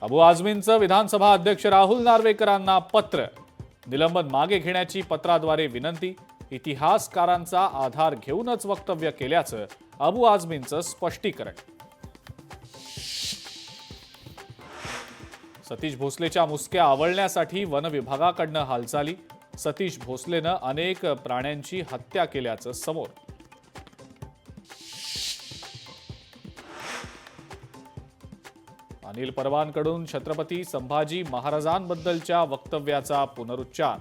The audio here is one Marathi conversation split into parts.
अबू आझमींचं विधानसभा अध्यक्ष राहुल नार्वेकरांना पत्र, निलंबन मागे घेण्याची पत्राद्वारे विनंती, इतिहासकारांचा आधार घेऊनच वक्तव्य केल्याचं अबू आझमींचं स्पष्टीकरण. सतीश भोसलेच्या मुसक्या आवळण्यासाठी वन विभागाकडनं हालचाली, सतीश भोसलेनं अनेक प्राण्यांची हत्या केल्याचं समोर. अनिल परवांकडून छत्रपती संभाजी महाराजांबद्दलच्या वक्तव्याचा पुनरुच्चार,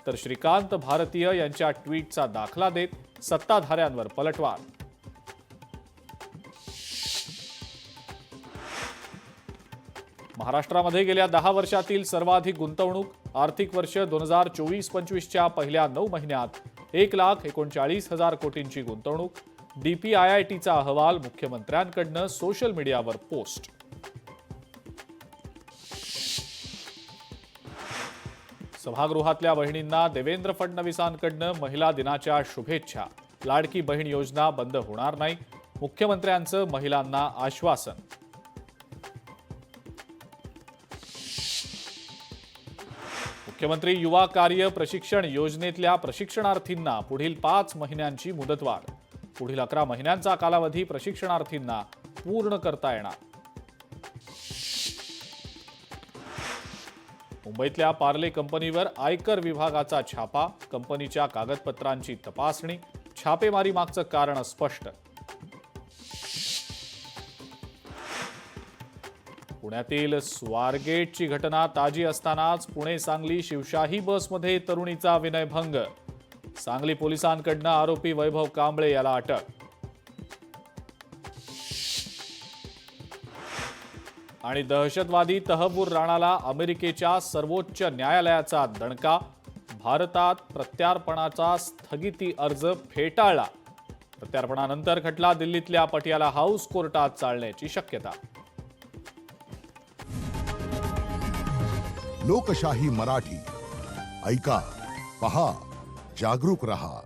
तर श्रीकांत भारतीय यांच्या ट्विटचा दाखला देत सत्ताधाऱ्यांवर पलटवार. महाराष्ट्रामध्ये गेल्या 10 वर्षातील सर्वाधिक गुंतवणूक, आर्थिक वर्ष 2024-25च्या पहिल्या 9 महिन्यात 1,39,000 कोटींची गुंतवणूक. DPIITचा अहवाल मुख्यमंत्र्यांकडनं सोशल मीडियावर पोस्ट. सभागृहातल्या बहिणींना देवेंद्र फडणवीसांकडनं महिला दिनाच्या शुभेच्छा, लाडकी बहीण योजना बंद होणार नाही, मुख्यमंत्र्यांचं महिलांना आश्वासन. मुख्यमंत्री युवा कार्य प्रशिक्षण योजनेतल्या प्रशिक्षणार्थींना पुढील 5 महिन्यांची मुदतवाढ, पुढील 11 महिन्यांचा कालावधी प्रशिक्षणार्थींना पूर्ण करता येणार. मुंबईतल्या पार्ले कंपनीवर आयकर विभागाचा छापा, कंपनीच्या कागदपत्रांची तपासणी, छापेमारी मागचं कारण स्पष्ट. पुण्यातील स्वारगेटची घटना ताजी असतानाच पुणे सांगली शिवशाही बसमध्ये तरुणीचा विनयभंग, सांगली पोलिसांकडनं आरोपी वैभव कांबळे याला अटक. आणि दहशतवादी तहव्वूर राणाला अमेरिकेच्या सर्वोच्च न्यायालयाचा दणका, भारतात प्रत्यार्पणाचा स्थगिती अर्ज फेटाळला. प्रत्यार्पणानंतर खटला दिल्लीतल्या पटियाला हाऊस कोर्टात चालण्याची शक्यता. लोकशाही मराठी ऐका, पहा, जागरूक रहा.